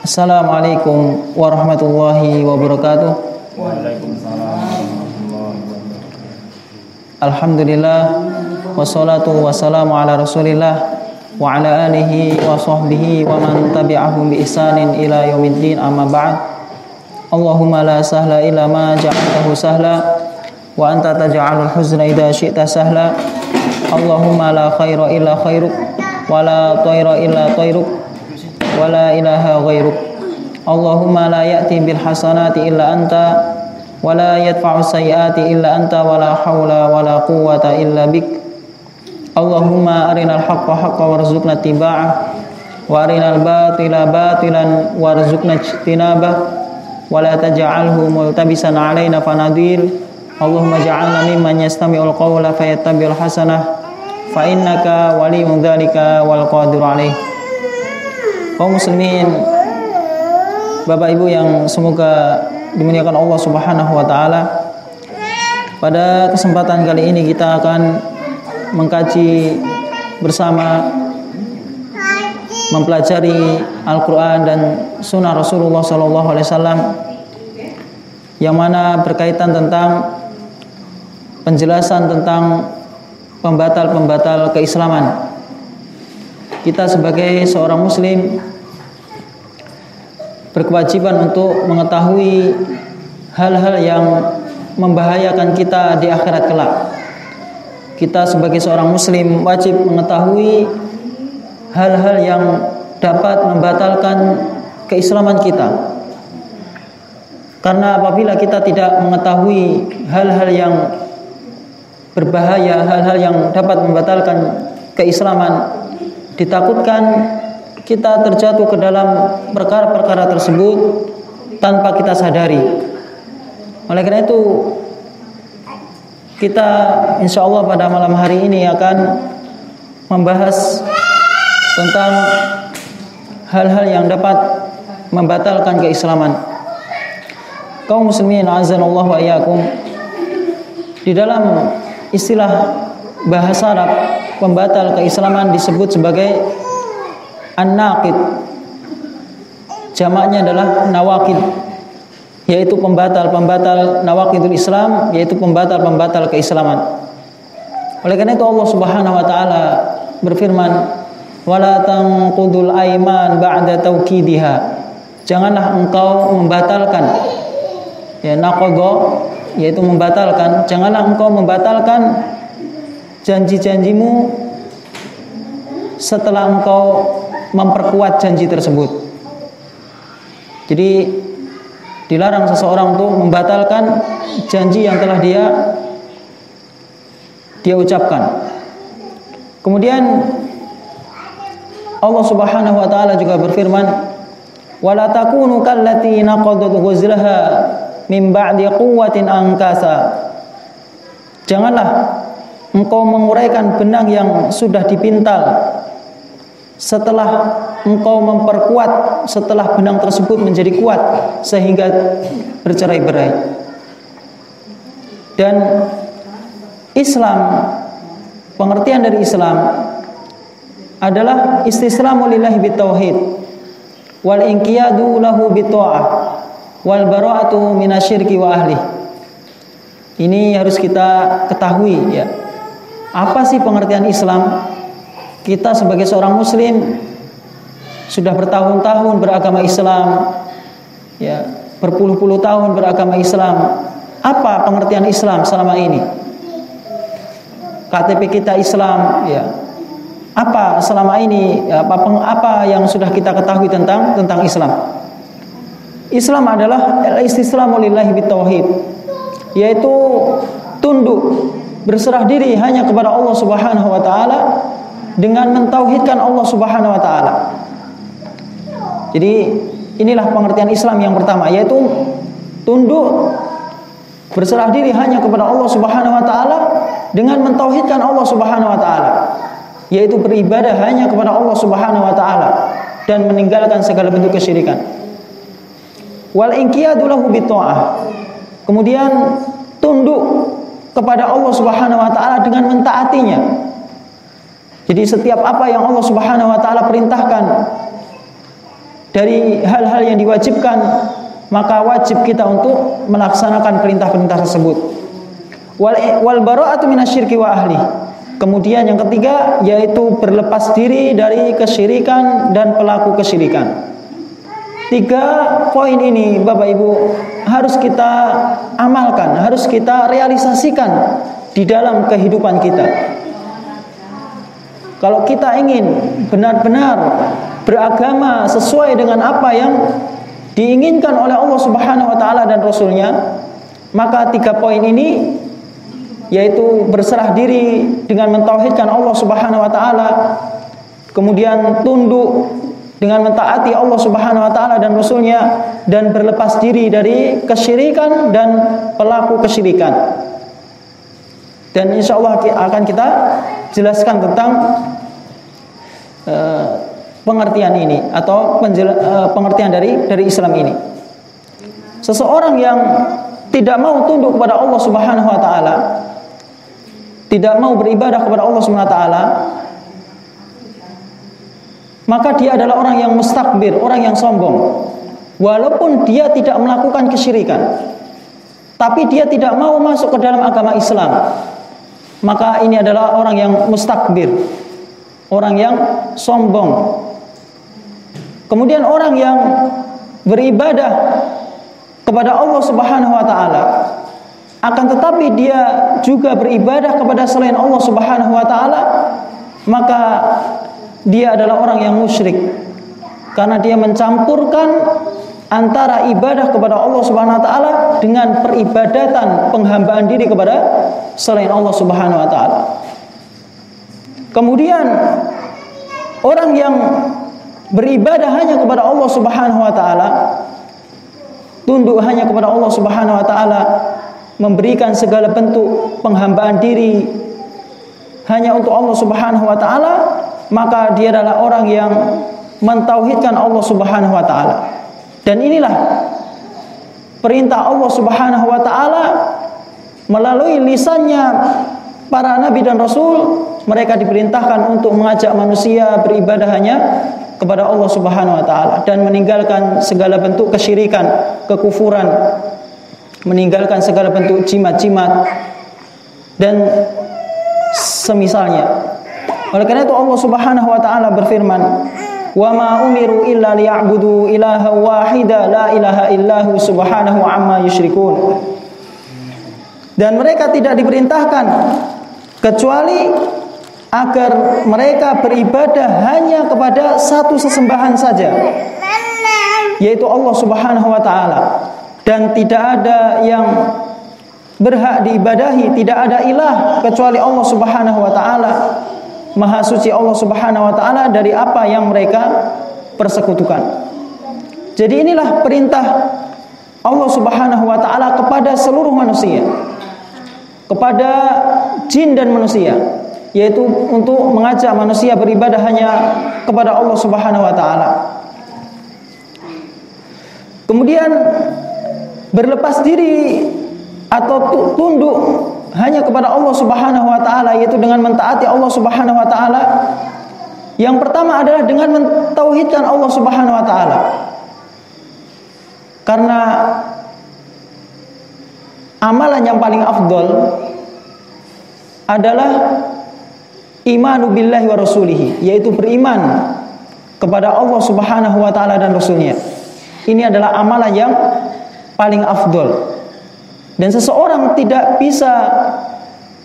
Assalamualaikum warahmatullahi wabarakatuh. Waalaikumsalam warahmatullahi wabarakatuh. Alhamdulillah wassalatu wassalamu ala Rasulillah wa ala alihi wa sahbihi wa man tabi'ahum bi ihsanin ila yaumiddin, amma ba'd. Allahumma la sahla illa ma ja'altahu sahla wa anta taj'alul huzna idza syi'ta sahla. Allahumma la khaira illa khairuk wa la tayra illa tayruk wa la ilaha ghairuk. Allahumma la ya'ti bil hasanati illa anta wa la yadfa'u sayyiati illa anta wa la haula wa la quwwata illa bik. Allahumma arinal haqqa haqqan warzuqna ittiba'ah wa arinal batila batilan warzuqna ijtinabah wa la taj'alhu multabisan 'alaina fanadil. Allahumma ja'alna mimman yastami'ul qawla fayattabi'ul hasanah fa innaka waliyyun dzalika wal qadiru 'alaih. Kaum muslimin, Bapak Ibu yang semoga dimuliakan Allah Subhanahu wa taala. Pada kesempatan kali ini kita akan mengkaji bersama, mempelajari Al-Qur'an dan sunnah Rasulullah sallallahu alaihi wasallam yang mana berkaitan tentang penjelasan tentang pembatal-pembatal keislaman. Kita sebagai seorang muslim berkewajiban untuk mengetahui hal-hal yang membahayakan kita di akhirat kelak. Kita sebagai seorang muslim wajib mengetahui hal-hal yang dapat membatalkan keislaman kita. Karena apabila kita tidak mengetahui hal-hal yang berbahaya, hal-hal yang dapat membatalkan keislaman, ditakutkan kita terjatuh ke dalam perkara-perkara tersebut tanpa kita sadari. Oleh karena itu, kita insya Allah pada malam hari ini akan membahas tentang hal-hal yang dapat membatalkan keislaman. Kaum muslimin azanallahu wa iyyakum, di dalam istilah bahasa Arab, pembatal keislaman disebut sebagai an-naqid. Jamaknya adalah nawaqid, yaitu pembatal-pembatal nawaqidul Islam, yaitu pembatal-pembatal keislaman. Oleh karena itu Allah Subhanahu wa taala berfirman, "Wala tanqudul aiman ba'da tauqidiha." Janganlah engkau membatalkan, ya, naqadha yaitu membatalkan, janganlah engkau membatalkan janji-janjimu setelah engkau memperkuat janji tersebut. Jadi dilarang seseorang untuk membatalkan janji yang telah dia ucapkan. Kemudian Allah Subhanahu wa taala juga berfirman, "Wala takunu kallati naqadat ghuzlaha min ba'di quwwatin ankasa." Janganlah engkau menguraikan benang yang sudah dipintal setelah engkau memperkuat, setelah benang tersebut menjadi kuat sehingga bercerai-berai. Dan Islam, pengertian dari Islam adalah istislamu lillahi bitauhid wal inqiyadu lahu bitta'ah wal bara'atu minasyirki wa ahli. Ini harus kita ketahui, ya. Apa sih pengertian Islam? Kita sebagai seorang muslim sudah bertahun-tahun beragama Islam, ya, berpuluh-puluh tahun beragama Islam. Apa pengertian Islam selama ini? KTP kita Islam, ya. Apa selama ini, ya, apa yang sudah kita ketahui tentang Islam? Islam adalah al-istislamu lillahi bitauhid, yaitu tunduk, berserah diri hanya kepada Allah Subhanahu wa taala dengan mentauhidkan Allah Subhanahu wa taala. Jadi inilah pengertian Islam yang pertama, yaitu tunduk, berserah diri hanya kepada Allah Subhanahu wa taala dengan mentauhidkan Allah Subhanahu wa taala, yaitu beribadah hanya kepada Allah Subhanahu wa taala dan meninggalkan segala bentuk kesyirikan. Wal inqiyadu lahu bitta'ah. Kemudian tunduk kepada Allah Subhanahu wa taala dengan mentaatinya. Jadi setiap apa yang Allah Subhanahu wa taala perintahkan dari hal-hal yang diwajibkan, maka wajib kita untuk melaksanakan perintah-perintah tersebut. Wal bara'atu minasyirki wa ahli. Kemudian yang ketiga yaitu berlepas diri dari kesyirikan dan pelaku kesyirikan. 3 poin ini Bapak Ibu harus kita amalkan, harus kita realisasikan di dalam kehidupan kita. Kalau kita ingin benar-benar beragama sesuai dengan apa yang diinginkan oleh Allah Subhanahu wa taala dan Rasul-Nya, maka 3 poin ini yaitu berserah diri dengan mentauhidkan Allah Subhanahu wa taala, kemudian tunduk dengan mentaati Allah Subhanahu wa taala dan Rasul-Nya, dan berlepas diri dari kesyirikan dan pelaku kesyirikan. Dan insya Allah akan kita jelaskan tentang pengertian ini atau pengertian dari Islam ini. Seseorang yang tidak mau tunduk kepada Allah Subhanahu wa taala, tidak mau beribadah kepada Allah Subhanahu wa taala, maka dia adalah orang yang mustakbir, orang yang sombong. Walaupun dia tidak melakukan kesyirikan, tapi dia tidak mau masuk ke dalam agama Islam, maka ini adalah orang yang mustakbir, orang yang sombong. Kemudian orang yang beribadah kepada Allah Subhanahu wa taala, akan tetapi dia juga beribadah kepada selain Allah Subhanahu wa taala, maka dia adalah orang yang musyrik, karena dia mencampurkan antara ibadah kepada Allah Subhanahu wa taala dengan peribadatan penghambaan diri kepada selain Allah Subhanahu wa taala. Kemudian orang yang beribadah hanya kepada Allah Subhanahu wa taala, tunduk hanya kepada Allah Subhanahu wa taala, memberikan segala bentuk penghambaan diri hanya untuk Allah Subhanahu wa taala, maka dia adalah orang yang mentauhidkan Allah Subhanahu wa taala. Dan inilah perintah Allah Subhanahu wa taala melalui lisannya para nabi dan rasul. Mereka diperintahkan untuk mengajak manusia beribadah hanya kepada Allah Subhanahu wa taala dan meninggalkan segala bentuk kesyirikan, kekufuran, meninggalkan segala bentuk jimat-jimat dan semisalnya. Oleh karena itu Allah Subhanahu wa taala berfirman, "Wa ma umiru illa liya'budu ilaha wahida la ilaha illahu subhanahu amma yusyrikun." Dan mereka tidak diperintahkan kecuali agar mereka beribadah hanya kepada satu sesembahan saja, yaitu Allah Subhanahu wa taala, dan tidak ada yang berhak diibadahi, tidak ada ilah kecuali Allah Subhanahu wa taala. Maha suci Allah Subhanahu wa taala dari apa yang mereka persekutukan. Jadi inilah perintah Allah Subhanahu wa taala kepada seluruh manusia, kepada jin dan manusia, yaitu untuk mengajak manusia beribadah hanya kepada Allah Subhanahu wa taala. Kemudian berlepas diri atau tunduk hanya kepada Allah Subhanahu wa taala, yaitu dengan mentaati Allah Subhanahu wa taala. Yang pertama adalah dengan mentauhidkan Allah Subhanahu wa taala. Karena amalan yang paling afdol adalah imanu billahi wa rasulihi, yaitu beriman kepada Allah Subhanahu wa taala dan Rasulnya. Ini adalah amalan yang paling afdol. Dan seseorang tidak bisa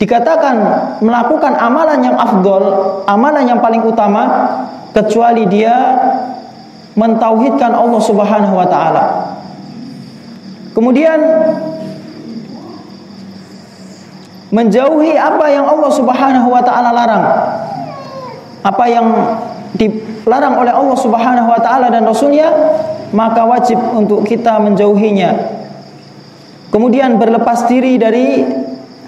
dikatakan melakukan amalan yang afdol, amalan yang paling utama, kecuali dia mentauhidkan Allah Subhanahu wa taala. Kemudian menjauhi apa yang Allah Subhanahu wa taala larang. Apa yang dilarang oleh Allah Subhanahu wa taala dan Rasulnya, maka wajib untuk kita menjauhinya. Kemudian berlepas diri dari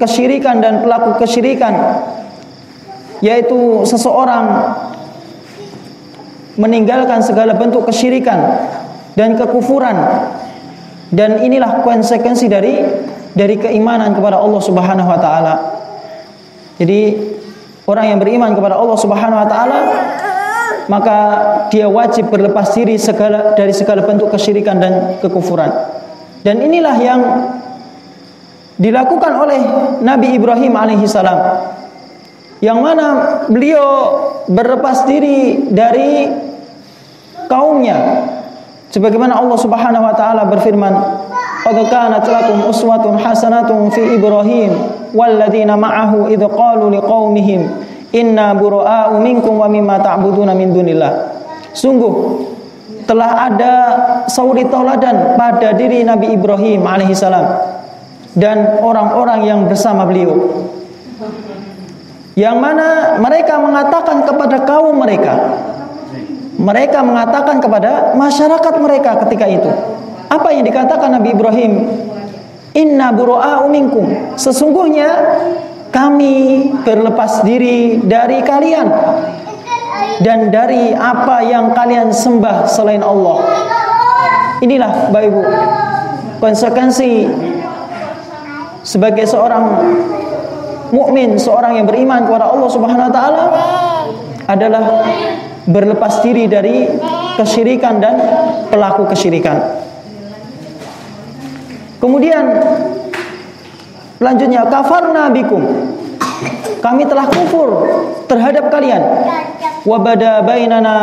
kesyirikan dan pelaku kesyirikan, yaitu seseorang meninggalkan segala bentuk kesyirikan dan kekufuran. Dan inilah konsekuensi dari keimanan kepada Allah Subhanahu wa taala. Jadi orang yang beriman kepada Allah Subhanahu wa taala, maka dia wajib berlepas diri dari segala bentuk kesyirikan dan kekufuran. Dan inilah yang dilakukan oleh Nabi Ibrahim alaihissalam, yang mana beliau berlepas diri dari kaumnya, sebagaimana Allah Subhanahu wa taala berfirman, "Qad kanat lakum uswatun hasanatun fi Ibrahim walladzina ma'ahu idz qalu liqaumihim inna bura'a'u minkum wa mimma ta'buduna min dunillah." Sungguh telah ada suri tauladan pada diri Nabi Ibrahim alaihissalam dan orang-orang yang bersama beliau, yang mana mereka mengatakan kepada kaum mereka, mereka mengatakan kepada masyarakat mereka ketika itu. Apa yang dikatakan Nabi Ibrahim? Inna bura'a'u minkum, sesungguhnya kami berlepas diri dari kalian dan dari apa yang kalian sembah selain Allah. Inilah Bapak Ibu konsekuensi sebagai seorang mukmin, seorang yang beriman kepada Allah Subhanahu wa taala, adalah berlepas diri dari kesyirikan dan pelaku kesyirikan. Kemudian selanjutnya, kafarna bikum, kami telah kufur terhadap kalian. Wa bada bainana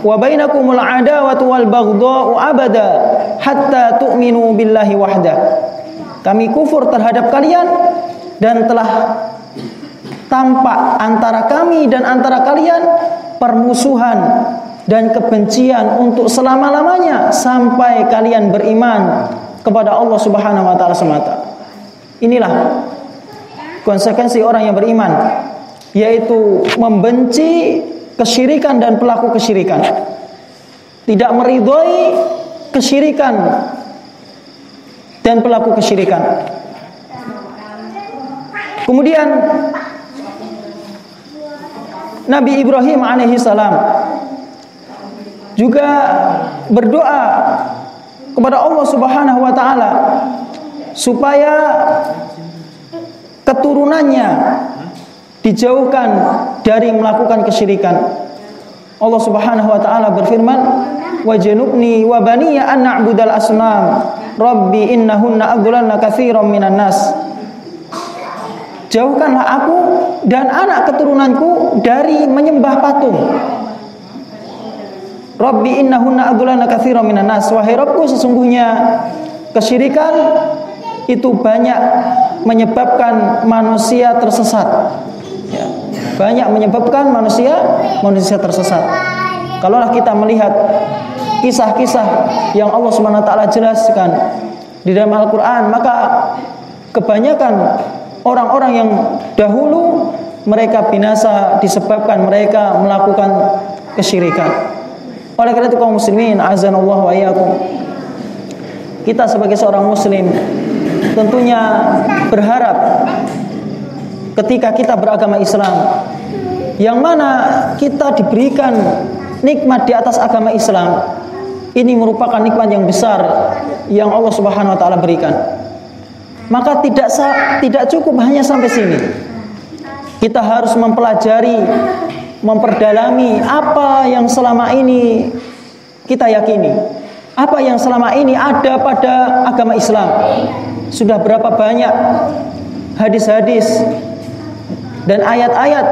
wa bainakumul adawatu wal baghdha'u abada hatta tu'minu billahi wahda. Kami kufur terhadap kalian dan telah tampak antara kami dan antara kalian permusuhan dan kebencian untuk selama-lamanya sampai kalian beriman kepada Allah Subhanahu wa taala semata. Inilah konsekuensi orang yang beriman, yaitu membenci kesyirikan dan pelaku kesyirikan, tidak meridhoi kesyirikan dan pelaku kesyirikan. Kemudian Nabi Ibrahim alaihissalam juga berdoa kepada Allah Subhanahu wa taala supaya keturunannya dijauhkan dari melakukan kesyirikan. Allah Subhanahu wa taala berfirman, "Wajnubni wa baniya an na'budal asnam, rabbi innahunna adlalna katsiran minan nas." Jauhkanlah aku dan anak keturunanku dari menyembah patung. Rabbi innahunna adlalna katsiran minan nas. Wahai Rabbku, sesungguhnya kesyirikan itu banyak menyebabkan manusia tersesat. Ya, banyak menyebabkan manusia tersesat. Kalaulah kita melihat kisah-kisah yang Allah Subhanahu wa taala jelaskan di dalam Al-Qur'an, maka kebanyakan orang-orang yang dahulu mereka binasa disebabkan mereka melakukan kesyirikan. Oleh karena itu kaum muslimin, azanallahu wa iyyakum, kita sebagai seorang muslim tentunya berharap ketika kita beragama Islam, yang mana kita diberikan nikmat di atas agama Islam, ini merupakan nikmat yang besar yang Allah Subhanahu wa taala berikan. Maka tidak cukup hanya sampai sini. Kita harus mempelajari, memperdalami apa yang selama ini kita yakini, apa yang selama ini ada pada agama Islam. Sudah berapa banyak hadis-hadis dan ayat-ayat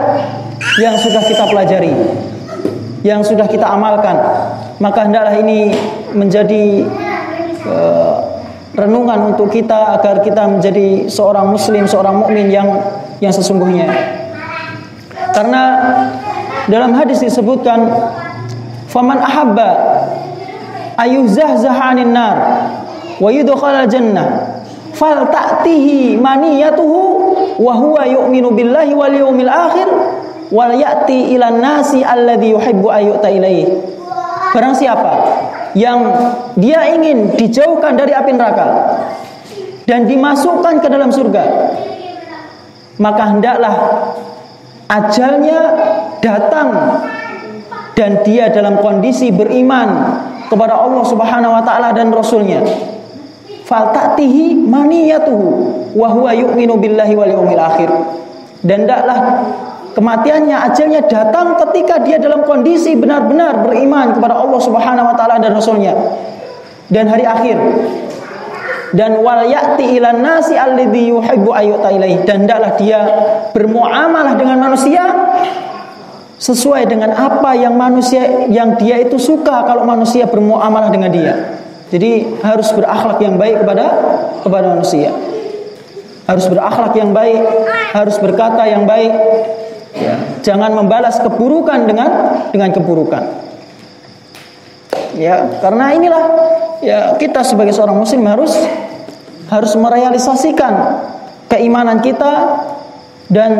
yang sudah kita pelajari, yang sudah kita amalkan. Maka hendaklah ini menjadi renungan untuk kita agar kita menjadi seorang muslim, seorang mukmin yang sesungguhnya. Karena dalam hadis disebutkan, faman ahabba ayuhzahzaha 'anil nar wa yudkhalal jannah fal ta'tihi maniyatuhu wa huwa yu'minu billahi wal yawmil akhir wal ya'ti ilan nasi alladhi yuhibbu ayyuta ilaihi. Barang siapa yang dia ingin dijauhkan dari api neraka dan dimasukkan ke dalam surga, maka hendaklah ajalnya datang dan dia dalam kondisi beriman kepada Allah Subhanahu wa taala dan Rasulnya. Fal ta'tihi maniyatuhu wa huwa yu'minu billahi wal yawmil akhir. Dan hendaklah kematiannya, ajalnya datang ketika dia dalam kondisi benar-benar beriman kepada Allah Subhanahu wa taala dan Rasulnya dan hari akhir. Dan wal ya'ti ilan nasi alladzi yuhibbu ayyuta ilaihi, dan hendaklah dia bermuamalah dengan manusia sesuai dengan apa yang dia itu suka kalau manusia bermuamalah dengan dia. Jadi harus berakhlak yang baik kepada manusia. Harus berakhlak yang baik, harus berkata yang baik. Ya, jangan membalas keburukan dengan keburukan. Ya, karena inilah ya kita sebagai seorang muslim harus merealisasikan keimanan kita, dan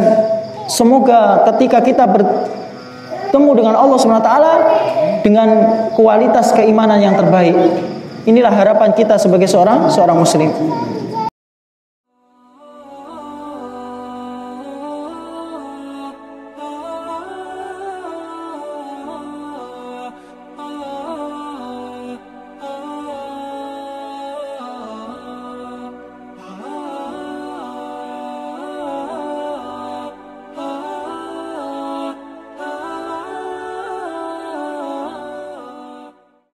semoga ketika kita bertemu dengan Allah SWT dengan kualitas keimanan yang terbaik. Inilah harapan kita sebagai seorang muslim.